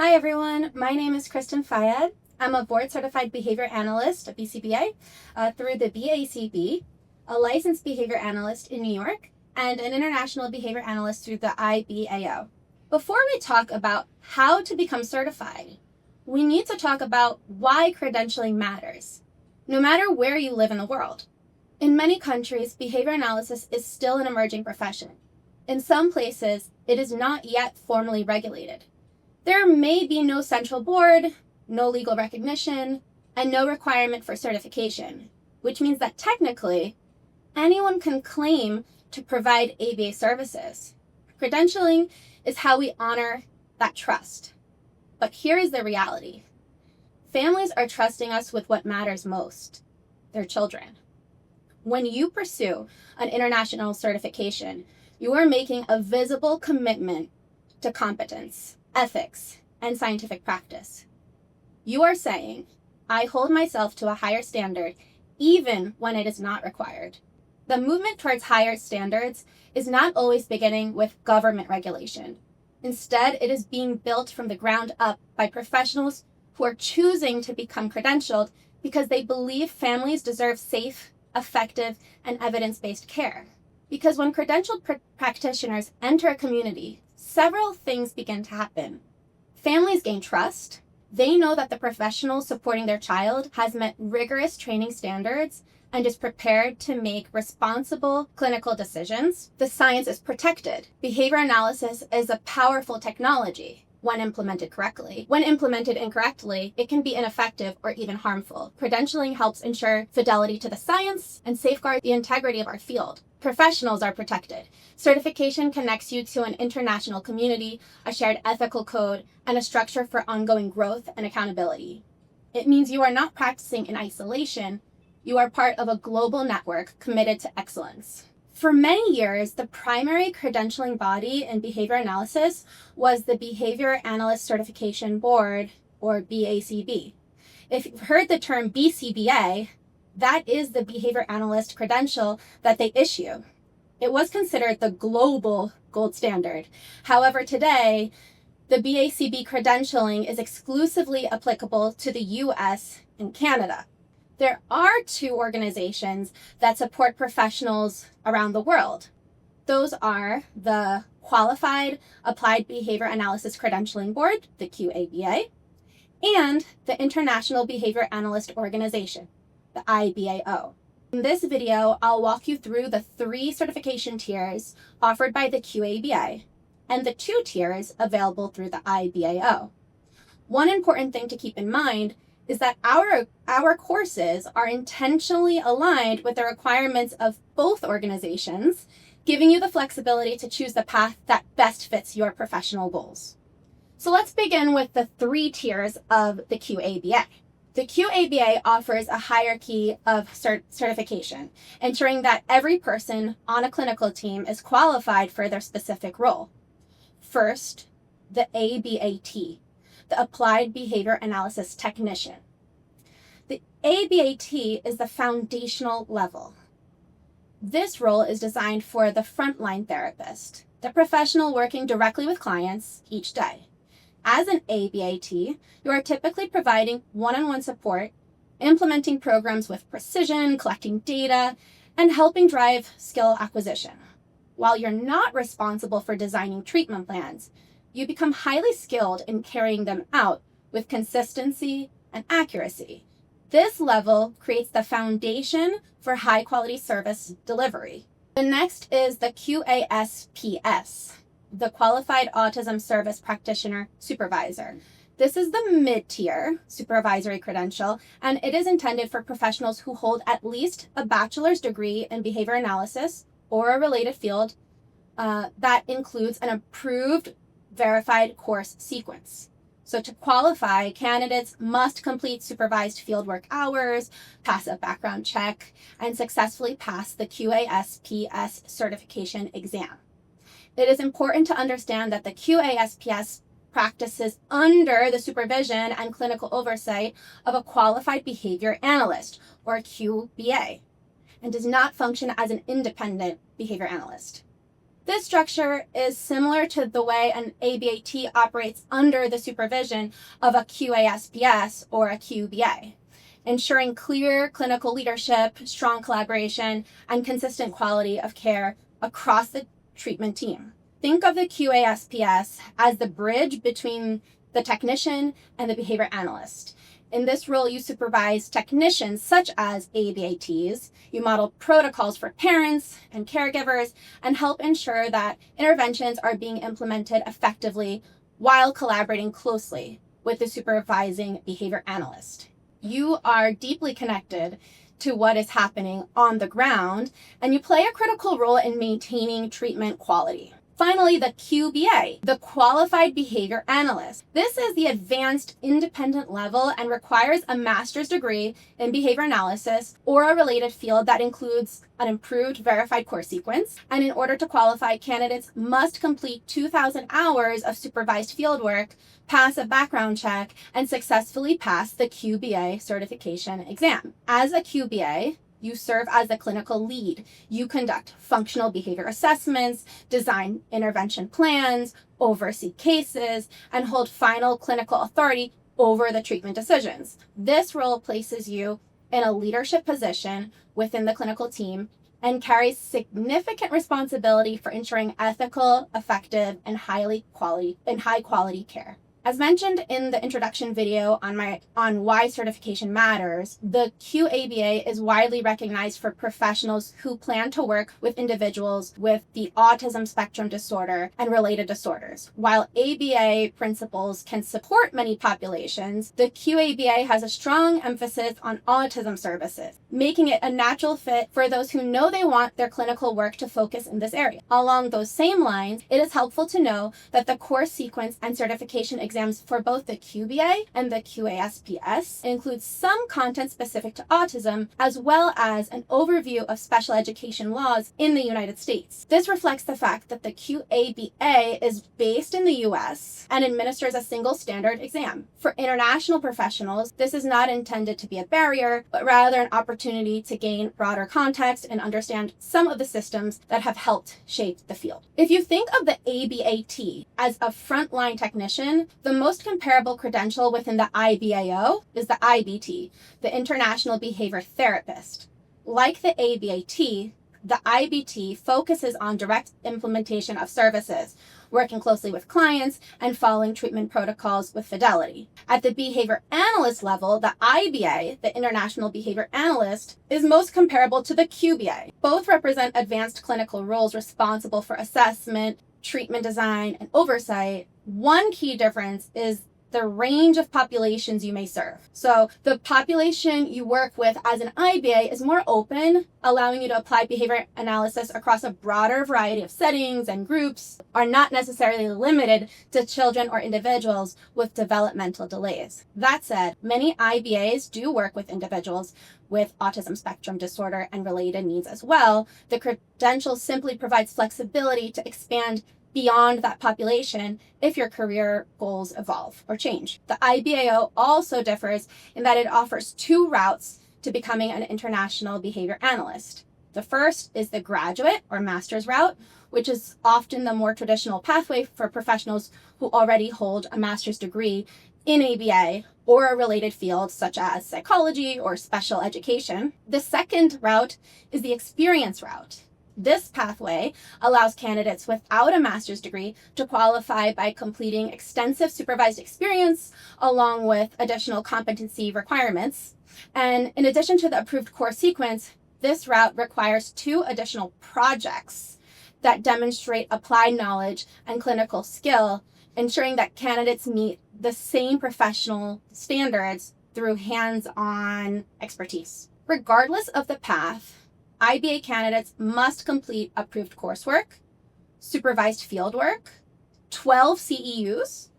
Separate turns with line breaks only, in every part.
Hi everyone, my name is Kristin Fayad. I'm a board-certified behavior analyst, a BCBA, through the BACB, a licensed behavior analyst in New York, and an international behavior analyst through the IBAO. Before we talk about how to become certified, we need to talk about why credentialing matters, no matter where you live in the world. In many countries, behavior analysis is still an emerging profession. In some places, it is not yet formally regulated. There may be no central board, no legal recognition, and no requirement for certification, which means that technically, anyone can claim to provide ABA services. Credentialing is how we honor that trust. But here is the reality. Families are trusting us with what matters most, their children. When you pursue an international certification, you are making a visible commitment to competence, ethics, and scientific practice. You are saying, I hold myself to a higher standard even when it is not required. The movement towards higher standards is not always beginning with government regulation. Instead, it is being built from the ground up by professionals who are choosing to become credentialed because they believe families deserve safe, effective, and evidence-based care. Because when credentialed practitioners enter a community, several things begin to happen. Families gain trust. They know that the professional supporting their child has met rigorous training standards and is prepared to make responsible clinical decisions. The science is protected. Behavior analysis is a powerful technology when implemented correctly. When implemented incorrectly, it can be ineffective or even harmful. Credentialing helps ensure fidelity to the science and safeguard the integrity of our field. Professionals are protected. Certification connects you to an international community, a shared ethical code, and a structure for ongoing growth and accountability. It means you are not practicing in isolation. You are part of a global network committed to excellence. For many years, the primary credentialing body in behavior analysis was the Behavior Analyst Certification Board, or BACB. If you've heard the term BCBA, that is the behavior analyst credential that they issue. It was considered the global gold standard. However, today, the BACB credentialing is exclusively applicable to the US and Canada. There are two organizations that support professionals around the world. Those are the Qualified Applied Behavior Analysis Credentialing Board, the QABA, and the International Behavior Analyst Organization, the IBAO. In this video, I'll walk you through the 3 certification tiers offered by the QABA and the 2 tiers available through the IBAO. One important thing to keep in mind is that our courses are intentionally aligned with the requirements of both organizations, giving you the flexibility to choose the path that best fits your professional goals. So let's begin with the 3 tiers of the QABA. The QABA offers a hierarchy of certification, ensuring that every person on a clinical team is qualified for their specific role. First, the ABAT, the Applied Behavior Analysis Technician. The ABAT is the foundational level. This role is designed for the frontline therapist, the professional working directly with clients each day. As an ABAT, you are typically providing one-on-one support, implementing programs with precision, collecting data, and helping drive skill acquisition. While you're not responsible for designing treatment plans, you become highly skilled in carrying them out with consistency and accuracy. This level creates the foundation for high-quality service delivery. The next is the QASPS, the Qualified Autism Service Practitioner Supervisor. This is the mid-tier supervisory credential, and it is intended for professionals who hold at least a bachelor's degree in behavior analysis or a related field that includes an approved verified course sequence. So to qualify, candidates must complete supervised fieldwork hours, pass a background check, and successfully pass the QASPS certification exam. It is important to understand that the QASPS practices under the supervision and clinical oversight of a qualified behavior analyst, or QBA, and does not function as an independent behavior analyst. This structure is similar to the way an ABAT operates under the supervision of a QASPS or a QBA, ensuring clear clinical leadership, strong collaboration, and consistent quality of care across the treatment team. Think of the QASPS as the bridge between the technician and the behavior analyst. In this role, you supervise technicians such as ABATs, you model protocols for parents and caregivers, and help ensure that interventions are being implemented effectively while collaborating closely with the supervising behavior analyst. You are deeply connected to what is happening on the ground, and you play a critical role in maintaining treatment quality. Finally, the QBA, the Qualified Behavior Analyst. This is the advanced independent level and requires a master's degree in behavior analysis or a related field that includes an improved verified course sequence. And in order to qualify, candidates must complete 2,000 hours of supervised fieldwork, pass a background check, and successfully pass the QBA certification exam. As a QBA, you serve as the clinical lead. You conduct functional behavior assessments, design intervention plans, oversee cases, and hold final clinical authority over the treatment decisions. This role places you in a leadership position within the clinical team and carries significant responsibility for ensuring ethical, effective, and high quality care. As mentioned in the introduction video on why certification matters, the QABA is widely recognized for professionals who plan to work with individuals with the autism spectrum disorder and related disorders. While ABA principles can support many populations, the QABA has a strong emphasis on autism services, making it a natural fit for those who know they want their clinical work to focus in this area. Along those same lines, it is helpful to know that the course sequence and certification exams for both the QBA and the QASPS include some content specific to autism, as well as an overview of special education laws in the United States. This reflects the fact that the QABA is based in the US and administers a single standard exam. For international professionals, this is not intended to be a barrier, but rather an opportunity to gain broader context and understand some of the systems that have helped shape the field. If you think of the ABAT as a frontline technician, the most comparable credential within the IBAO is the IBT, the International Behavior Therapist. Like the ABAT, the IBT focuses on direct implementation of services, working closely with clients and following treatment protocols with fidelity. At the behavior analyst level, the IBA, the International Behavior Analyst, is most comparable to the QBA. Both represent advanced clinical roles responsible for assessment, treatment design, and oversight. One key difference is the range of populations you may serve. So the population you work with as an IBA is more open, allowing you to apply behavior analysis across a broader variety of settings, and groups are not necessarily limited to children or individuals with developmental delays. That said, many IBAs do work with individuals with autism spectrum disorder and related needs as well. The credential simply provides flexibility to expand beyond that population if your career goals evolve or change. The IBAO also differs in that it offers two routes to becoming an international behavior analyst. The first is the graduate or master's route, which is often the more traditional pathway for professionals who already hold a master's degree in ABA or a related field such as psychology or special education. The second route is the experience route. This pathway allows candidates without a master's degree to qualify by completing extensive supervised experience along with additional competency requirements. And in addition to the approved course sequence, this route requires 2 additional projects that demonstrate applied knowledge and clinical skill, ensuring that candidates meet the same professional standards through hands-on expertise. Regardless of the path, IBA candidates must complete approved coursework, supervised fieldwork, 12 CEUs,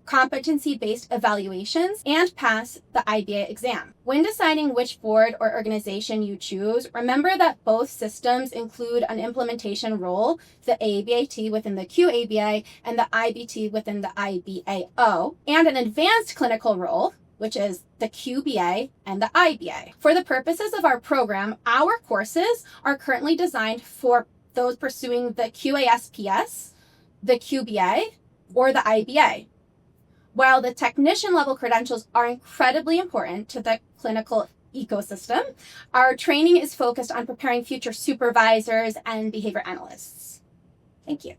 competency-based evaluations, and pass the IBA exam. When deciding which board or organization you choose, remember that both systems include an implementation role, the ABAT within the QABA and the IBT within the IBAO, and an advanced clinical role, which is the QBA and the IBA. For the purposes of our program, our courses are currently designed for those pursuing the QASPS, the QBA, or the IBA. While the technician level credentials are incredibly important to the clinical ecosystem, our training is focused on preparing future supervisors and behavior analysts. Thank you.